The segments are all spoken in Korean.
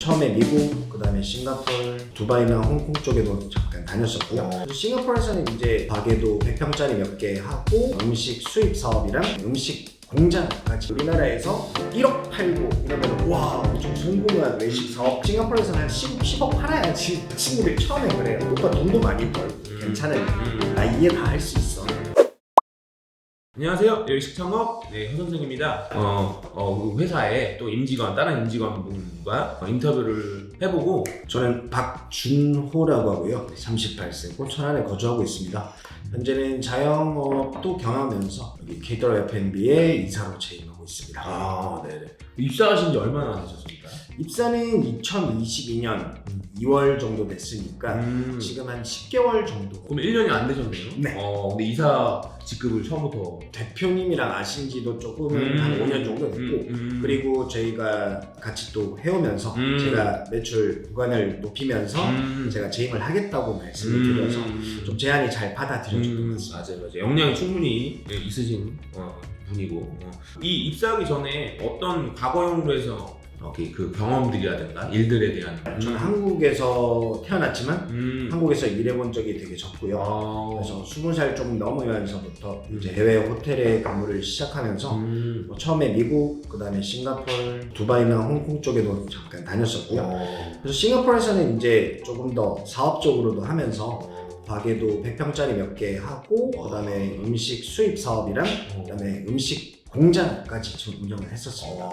처음에 미국, 그 다음에 싱가포르, 두바이나 홍콩 쪽에도 잠깐 다녔었고요. 싱가포르에서는 이제 가게도 100평짜리 몇 개 하고 음식 수입 사업이랑 음식 공장까지 우리나라에서 1억 팔고 이러면 와 엄청 성공한 외식 사업. 싱가포르에서는 한 10억 팔아야지 친구들 처음에 그래요. 오빠 돈도 많이 벌고 괜찮은 나 이해 다 할 수 있어. 안녕하세요. 외식창업 허선생입니다. 회사에 또 임직원, 다른 임직원분과 인터뷰를 해보고 저는 박준호라고 하고요. 38세고 천안에 거주하고 있습니다. 현재는 자영업도 경험하면서 여기 케이터러 F&B에 이사로 재임하고 있습니다. 네네. 입사하신 지 얼마나 되셨습니까? 입사는 2022년 2월 정도 됐으니까 지금 한 10개월 정도. 그럼 1년이 안 되셨네요? 네. 근데 이사 직급을 처음부터 대표님이랑 아신 지도 조금은 한 5년 정도 됐고 그리고 저희가 같이 또 해오면서 제가 매출 구간을 높이면서 제가 재임을 하겠다고 말씀을 드려서 좀 제안이 잘 받아들여진 것 같습니다. 맞아요. 역량이 충분히 있으신 분이고 이 입사하기 전에 어떤 과거형으로 해서 그 경험들이라든가 일들에 대한 저는 한국에서 태어났지만 한국에서 일해본 적이 되게 적고요. 그래서 20살 좀 넘으면서부터 이제 해외 호텔에 근무를 시작하면서 처음에 미국, 그 다음에 싱가포르, 두바이나 홍콩 쪽에도 잠깐 다녔었고요. 그래서 싱가포르에서는 이제 조금 더 사업적으로도 하면서 가게도 100평짜리 몇 개 하고 그 다음에 음식 수입 사업이랑 그 다음에 음식 공장까지 좀 운영을 했었습니다.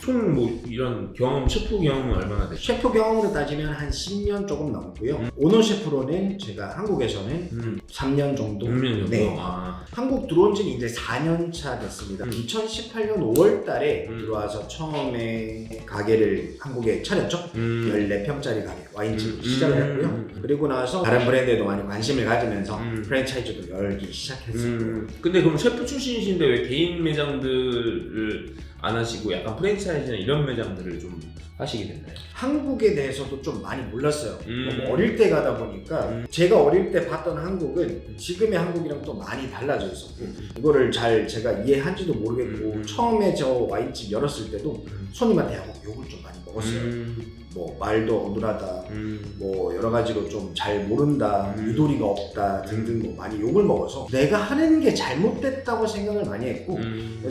총 뭐 이런 경험, 셰프 경험은 얼마나 되죠? 셰프 경험으로 따지면 한 10년 조금 넘고요. 오너 셰프로는 제가 한국에서는 3년 정도. 6년 정도? 네. 한국 들어온 지는 이제 4년 차 됐습니다. 2018년 5월 달에 들어와서 처음에 가게를 한국에 차렸죠. 14평짜리 가게, 와인집을 시작을 했고요. 그리고 나서 다른 브랜드에도 많이 관심을 가지면서 프랜차이즈도 열기 시작했어요. 근데 그럼 셰프 출신이신데 왜 개인 매장들을 안 하시고 약간 프랜차이즈나 이런 매장들을 좀 하시게 됐나요? 한국에 대해서도 좀 많이 몰랐어요. 너무 어릴 때 가다 보니까 제가 어릴 때 봤던 한국은 지금의 한국이랑 또 많이 달라져 있었고 이거를 잘 제가 이해한지도 모르겠고 처음에 저 와인집 열었을 때도 손님한테 욕을 좀 많이 먹었어요. 뭐 말도 어눌하다, 뭐 여러 가지로 좀 잘 모른다, 유도리가 없다 등등 뭐 많이 욕을 먹어서 내가 하는 게 잘못됐다고 생각을 많이 했고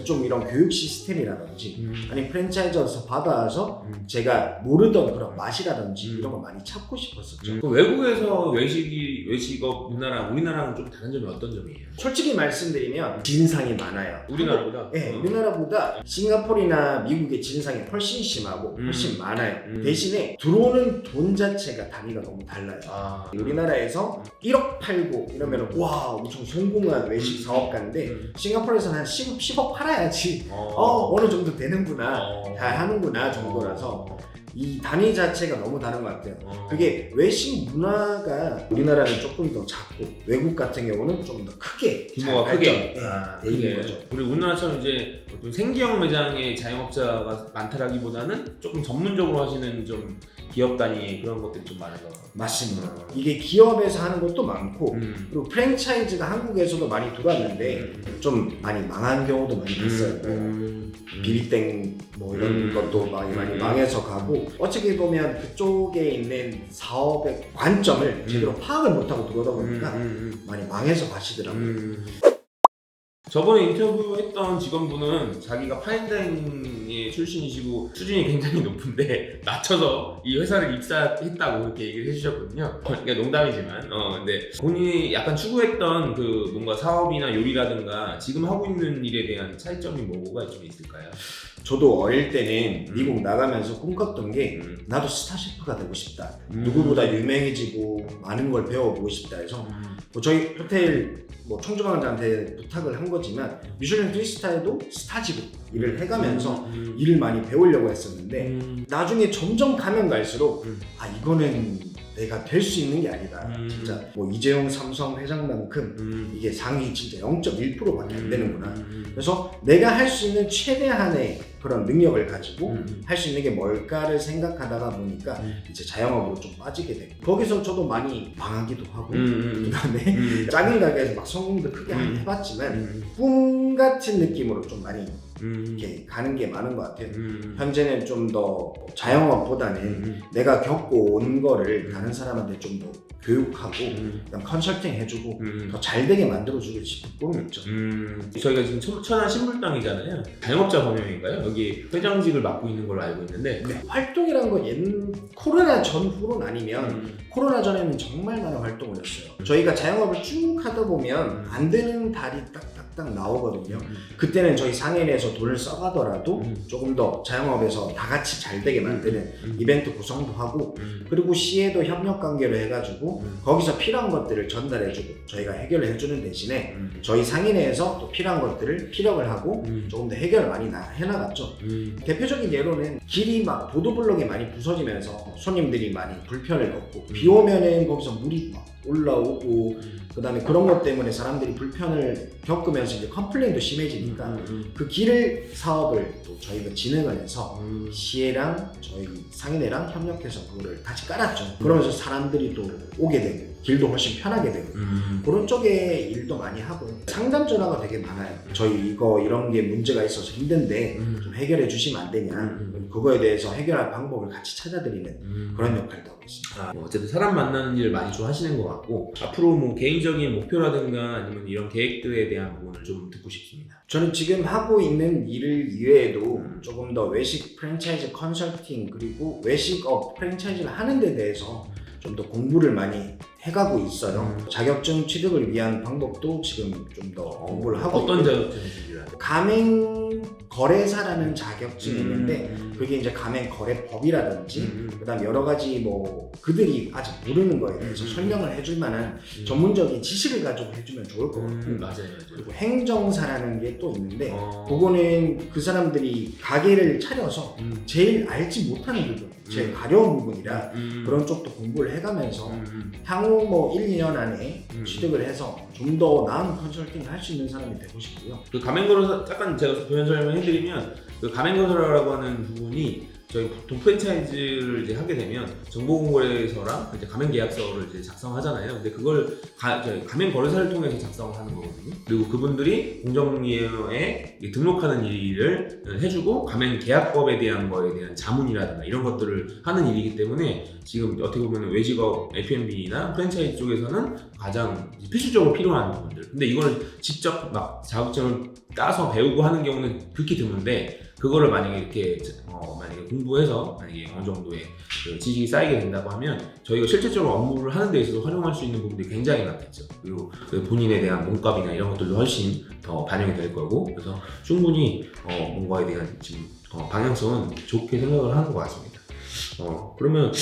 좀 이런 교육 시스템이라든지 아니 프랜차이즈에서 받아서 제가 모르던 그런 맛이라든지 이런 걸 많이 찾고 싶었었죠. 그럼 외국에서 외식업 문화랑 우리나라랑 좀 다른 점이 어떤 점이에요? 솔직히 말씀드리면 진상이 많아요. 우리나라보다? 네, 우리나라보다 싱가포르나 미국의 진상이 훨씬 심하고 훨씬 많아요. 대신에 들어오는 돈 자체가 단위가 너무 달라요. 우리나라에서 1억 팔고 이러면 와 엄청 성공한 외식 사업가인데 싱가포르에서는 한 10억 팔아야지 어느 정도 되는구나, 잘 하는구나 정도라서 이 단위 자체가 너무 다른 것 같아요. 그게 외식 문화가 우리나라는 조금 더 작고 외국 같은 경우는 좀 더 크게 규모가 크게 돼 있는 거죠. 우리 우리나라처럼 이제 어떤 생계형 매장의 자영업자가 많다라기보다는 조금 전문적으로 하시는 좀 기업 단위 그런 것들이 좀 많아서 맞습니다. 이게 기업에서 하는 것도 많고 그리고 프랜차이즈가 한국에서도 많이 들어왔는데 좀 많이 망한 경우도 많이 있어요. 비비땡 뭐 이런 것도 많이 망해서 가고 어떻게 보면 그쪽에 있는 사업의 관점을 제대로 파악을 못하고 들어오다 보니까 많이 망해서 가시더라고요. 저번에 인터뷰했던 직원분은 자기가 파인다이닝의 출신이시고 수준이 굉장히 높은데 낮춰서 이 회사를 입사했다고 그렇게 얘기를 해주셨거든요. 그러니까 농담이지만 근데 본인이 약간 추구했던 그 뭔가 사업이나 요리라든가 지금 하고 있는 일에 대한 차이점이 뭐가 좀 있을까요? 저도 어릴 때는 미국 나가면서 꿈꿨던 게 나도 스타 셰프가 되고 싶다. 누구보다 유명해지고 많은 걸 배워보고 싶다 해서 뭐 저희 호텔 뭐 총주방장한테 부탁을 한 거지만 미슐랭 3스타에도 스타직으로 일을 해가면서 일을 많이 배우려고 했었는데 나중에 점점 가면 갈수록 이거는 내가 될 수 있는 게 아니다. 진짜 뭐 이재용 삼성 회장만큼 이게 상위 진짜 0.1%밖에 안 되는구나. 그래서 내가 할 수 있는 최대한의 그런 능력을 가지고 할 수 있는 게 뭘까를 생각하다가 보니까 이제 자영업으로 좀 빠지게 되고 거기서 저도 많이 망하기도 하고 그다음에 작은 가게에서 막 성공도 크게 해봤지만 꿈 팀 같은 느낌으로 좀 많이 이렇게 가는 게 많은 것 같아요. 현재는 좀 더 자영업보다는 내가 겪고 온 거를 다른 사람한테 좀 더 교육하고 그다음 컨설팅 해주고 더 잘 되게 만들어주고 싶은 꿈이 있죠. 저희가 지금 천안 신불당이잖아요. 자영업자 번영인가요? 여기 회장직을 맡고 있는 걸로 알고 있는데 활동이란 건 코로나 전후로는 아니면 코로나 전에는 정말 많은 활동을 했어요. 저희가 자영업을 쭉 하다 보면 안 되는 달이 딱딱딱 나오거든요. 그때는 저희 상인에서 돈을 써가더라도 조금 더 자영업에서 다 같이 잘 되게 만드는 이벤트 구성도 하고 그리고 시에도 협력 관계를 해가지고 거기서 필요한 것들을 전달해주고 저희가 해결을 해주는 대신에 저희 상인회에서 또 필요한 것들을 피력을 하고 조금 더 해결을 많이 해나갔죠. 대표적인 예로는 길이 막 보도블록이 많이 부서지면서 손님들이 많이 불편을 겪고 비 오면은 거기서 물이 막 올라오고 그 다음에 그런 것 때문에 사람들이 불편을 겪으면서 이제 컴플레인도 심해지니까 그 길 사업을 또 저희가 진행을 해서 시에랑 저희 상인회랑 협력해서 그거를 같이 깔았죠. 그러면서 사람들이 또 오게 되고 길도 훨씬 편하게 되고 그런 쪽에 일도 많이 하고 상담 전화가 되게 많아요. 저희 이런 게 문제가 있어서 힘든데 좀 해결해 주시면 안 되냐, 그거에 대해서 해결할 방법을 같이 찾아드리는 그런 역할도 하고 있습니다. 어쨌든 사람 만나는 일을 많이 좀 하시는 것 같고 앞으로 뭐 개인적인 목표라든가 아니면 이런 계획들에 대한 부분을 좀 듣고 싶습니다. 저는 지금 하고 있는 일 이외에도 조금 더 외식 프랜차이즈 컨설팅 그리고 외식업 프랜차이즈를 하는 데 대해서 좀 더 공부를 많이 해가고 있어요. 자격증 취득을 위한 방법도 지금 좀 더 공부를 하고 어떤 있고 자격증 취득을 하세요? 가맹 거래사라는 자격증이 있는데 그게 이제 가맹 거래법이라든지 그다음 여러 가지 뭐 그들이 아직 모르는 거에 대해서 설명을 해줄 만한 전문적인 지식을 가지고 해주면 좋을 것 같고 맞아요. 그리고 행정사라는 게 또 있는데 그거는 그 사람들이 가게를 차려서 제일 알지 못하는 부분 제일 가려운 부분이라 그런 쪽도 공부를 해가면서 향후 뭐 1, 2년 안에 취득을 해서 좀 더 나은 컨설팅을 할 수 있는 사람이 되고 싶고요. 그 가맹거래사 잠깐 제가 표현 설명해드리면 그 가맹거래사라고 하는 부분이 저희 보통 프랜차이즈를 이제 하게 되면 정보공고에서랑 이제 가맹계약서를 이제 작성하잖아요. 근데 그걸 저희 가맹거래사를 통해서 작성을 하는 거거든요. 그리고 그분들이 공정위에 등록하는 일을 해주고 가맹계약법에 대한 거에 대한 자문이라든가 이런 것들을 하는 일이기 때문에 지금 어떻게 보면 외식업 F&B나 프랜차이즈 쪽에서는 가장 필수적으로 필요한 부분들. 근데 이걸 직접 막 자격증을 따서 배우고 하는 경우는 극히 드문데 그거를 만약에 이렇게 만약에 공부해서 만약에 어느 정도의 그 지식이 쌓이게 된다고 하면 저희가 실질적으로 업무를 하는 데 있어서 활용할 수 있는 부분들이 굉장히 많겠죠. 그리고 그 본인에 대한 몸값이나 이런 것들도 훨씬 더 반영이 될 거고 그래서 충분히 뭔가에 대한 지금 방향성은 좋게 생각을 하는 것 같습니다. 그러면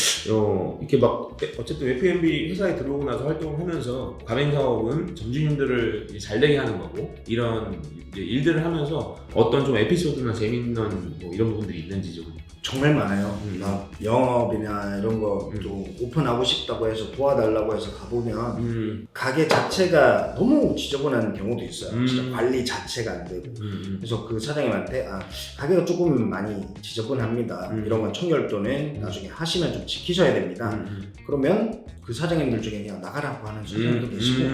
이렇게 막 어쨌든 F&B 회사에 들어오고 나서 활동을 하면서 가맹사업은 점주님들을 이제 잘 되게 하는 거고 이런 이제 일들을 하면서 어떤 좀 에피소드나 재밌는 뭐 이런 부분들이 있는지 좀 정말 많아요. 막 영업이나 이런 거 또 오픈하고 싶다고 해서 도와달라고 해서 가보면 가게 자체가 너무 지저분한 경우도 있어요. 진짜 관리 자체가 안 되고 그래서 그 사장님한테 가게가 조금 많이 지저분합니다. 이런 건 청결도는 나중에 하시면 좀 지키셔야 됩니다. 그러면 그 사장님들 중에 그냥 나가라고 하는 사장님도 계시고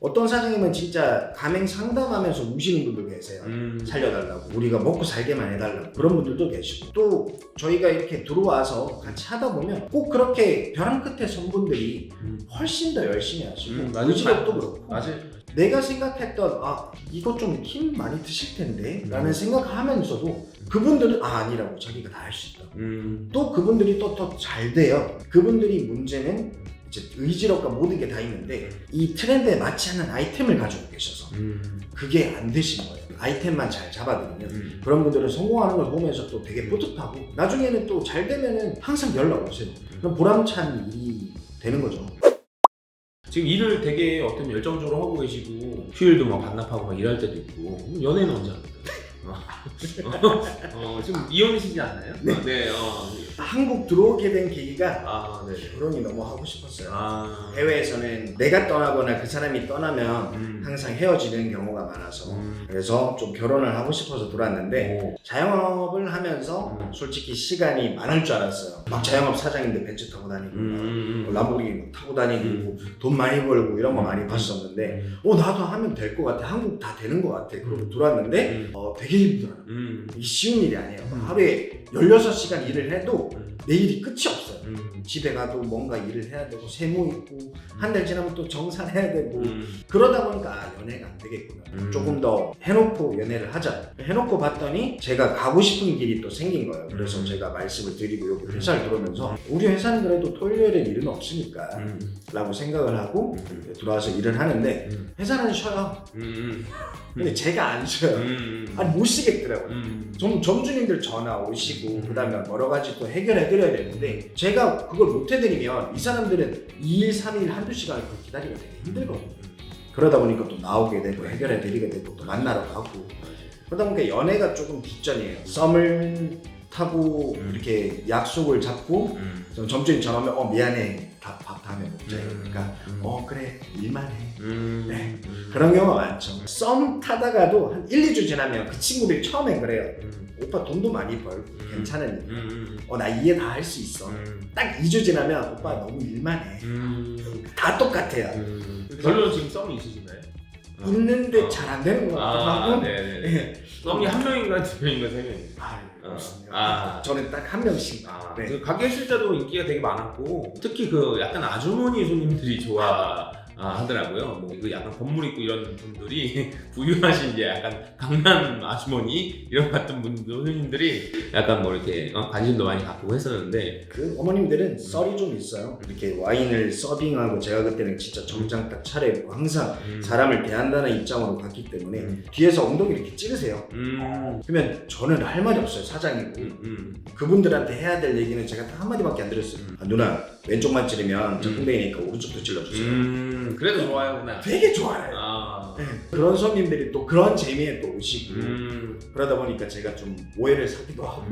어떤 사장님은 진짜 가맹 상담하면서 우시는 분들 계세요. 살려달라고 우리가 먹고 살게만 해달라고 그런 분들도 계시고 또 저희가 이렇게 들어와서 같이 하다 보면 꼭 그렇게 벼랑 끝에 선 분들이 훨씬 더 열심히 하시고 의지력도 그렇고 내가 생각했던 이거 좀 힘 많이 드실 텐데 라는 생각을 하면서도 그분들은 아니라고 자기가 다 할 수 있다. 또 그분들이 또 잘 돼요. 그분들이 문제는 이제 의지력과 모든 게 다 있는데 이 트렌드에 맞지 않는 아이템을 가지고 계셔서 그게 안 되신 거예요. 아이템만 잘 잡아드리면 그런 분들은 성공하는 걸 보면서 또 되게 뿌듯하고 나중에는 또 잘 되면은 항상 연락 오세요. 그럼 보람찬 일이 되는 거죠. 지금 일을 되게 어떤 열정적으로 하고 계시고 휴일도 막 반납하고 막 일할 때도 있고 연애는 언제 합니까? 지금 이혼이시지 않나요? 네. 한국 들어오게 된 계기가 네. 결혼이 너무 하고 싶었어요. 아. 해외에서는 내가 떠나거나 그 사람이 떠나면 항상 헤어지는 경우가 많아서 그래서 좀 결혼을 하고 싶어서 들어왔는데 자영업을 하면서 솔직히 시간이 많을 줄 알았어요. 막 자영업 사장인데 벤츠 타고 다니고 람보르기니 타고 다니고 돈 많이 벌고 이런 거 많이 봤었는데 나도 하면 될 것 같아. 한국 다 되는 것 같아. 그러고 들어왔는데 되게 힘들어요. 이게 쉬운 일이 아니에요. 하루에 16시간 일을 해도 내일이 끝이 없어요. 집에 가도 뭔가 일을 해야 되고 세무 있고 한 달 지나면 또 정산해야 되고 그러다 보니까 연애가 안 되겠구나. 조금 더 해놓고 연애를 하자. 해놓고 봤더니 제가 가고 싶은 길이 또 생긴 거예요. 그래서 제가 말씀을 드리고 여기 회사를 들어오면서 우리 회사는 그래도 토요일에 일은 없으니까 라고 생각을 하고 들어와서 일을 하는데 회사는 쉬어요. 근데 제가 안 쉬어요. 아니 못 쉬겠더라고요. 좀 점주님들 전화 오시고 그다음에 여러 가지 또 해결해 드려야 되는데 제가 그걸 못 해드리면 이 사람들은 2일, 3일, 한두 시간을 기다리기가 되게 힘들거든요. 그러다 보니까 또 나오게 되고 해결해 드리게 되고 또 만나러 가고 그러다 보니까 연애가 조금 뒷전이에요. 썸을 타고 이렇게 약속을 잡고 점주님 전화 오면 미안해 밥 다음에 먹자 그러니까 그래 일만 해 네. 그런 경우가 많죠. 썸 타다가도 한 1, 2주 지나면 그 친구들이 처음엔 그래요. 오빠 돈도 많이 벌고 괜찮으니까 나 이해 다 할 수 있어. 딱 2주 지나면 오빠 너무 일만 해. 다 똑같아요. 별로 지금 썸이 있으신가요? 있는데 잘 안 되는 것 같아요. 네네. 썸이 한 명인가 두 명인가 세 명인가? 저는 딱 한 명씩. 네. 그 가게 실자도 인기가 되게 많았고 특히 그 약간 아주머니 손님들이 하더라고요. 뭐 그 약간 건물 있고 이런 분들이 부유하신 이제 약간 강남 아주머니 이런 같은 분들 손님들이 약간 뭐 이렇게 관심도 많이 갖고 했었는데 그 어머님들은 썰이 좀 있어요. 이렇게 와인을 서빙하고 제가 그때는 진짜 정장 딱 차려입고 항상 사람을 대한다는 입장으로 갔기 때문에 뒤에서 엉덩이 이렇게 찌르세요. 그러면 저는 할 말이 없어요. 사장이고 그분들한테 해야 될 얘기는 제가 딱 한마디밖에 안 들었어요. 누나 왼쪽만 찌르면 적응되니까 오른쪽도 찔러주세요. 그래도 좋아요, 그날. 되게 좋아요. 네. 그런 손님들이 또 그런 재미에 또 오시고 그러다 보니까 제가 좀 오해를 사기도 하고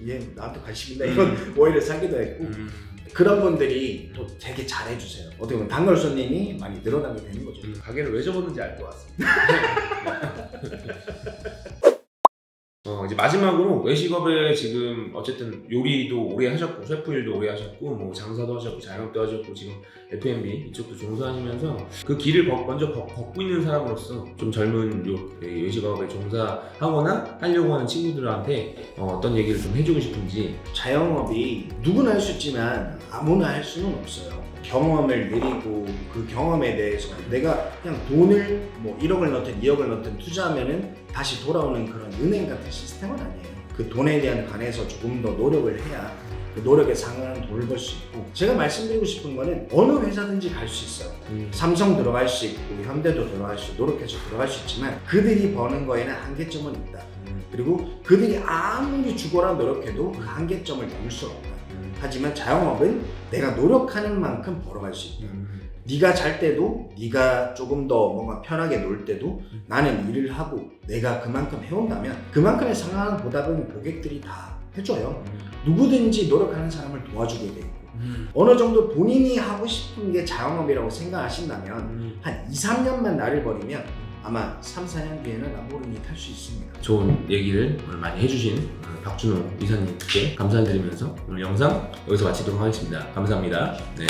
얘 나한테 관심 있나 이런 오해를 사기도 했고 그런 분들이 또 되게 잘해주세요. 어떻게 보면 단골 손님이 많이 늘어나게 되는 거죠. 가게를 왜 접었는지 알 것 같습니다. 이제 마지막으로 외식업에 지금 어쨌든 요리도 오래 하셨고 셰프 일도 오래 하셨고 뭐 장사도 하셨고 자영업도 하셨고 지금 F&B 이쪽도 종사하시면서 그 길을 먼저 걷고 있는 사람으로서 좀 젊은 외식업에 종사하거나 하려고 하는 친구들한테 어떤 얘기를 좀 해주고 싶은지. 자영업이 누구나 할 수 있지만 아무나 할 수는 없어요. 경험을 내리고 그 경험에 대해서 내가 그냥 돈을 뭐 1억을 넣든 2억을 넣든 투자하면은 다시 돌아오는 그런 은행 같은 시스템은 아니에요. 그 돈에 대한 관해서 조금 더 노력을 해야 그 노력에 상응하는 돈을 벌 수 있고 제가 말씀드리고 싶은 거는 어느 회사든지 갈 수 있어요. 삼성 들어갈 수 있고 현대도 들어갈 수 있고 노력해서 들어갈 수 있지만 그들이 버는 거에는 한계점은 있다. 그리고 그들이 아무리 죽어라 노력해도 그 한계점을 넘을 수 없다. 하지만 자영업은 내가 노력하는 만큼 벌어갈 수 있다. 네가 잘 때도 네가 조금 더 뭔가 편하게 놀 때도 나는 일을 하고 내가 그만큼 해온다면 그만큼의 상황한 보답은 고객들이 다 해줘요. 누구든지 노력하는 사람을 도와주게 돼 있고 어느 정도 본인이 하고 싶은 게 자영업이라고 생각하신다면 한 2, 3년만 나를 버리면 아마 3, 4년 뒤에는 람보르기니 탈 수 있습니다. 좋은 얘기를 오늘 많이 해주신 박준호 이사님께 감사드리면서 오늘 영상 여기서 마치도록 하겠습니다. 감사합니다. 네.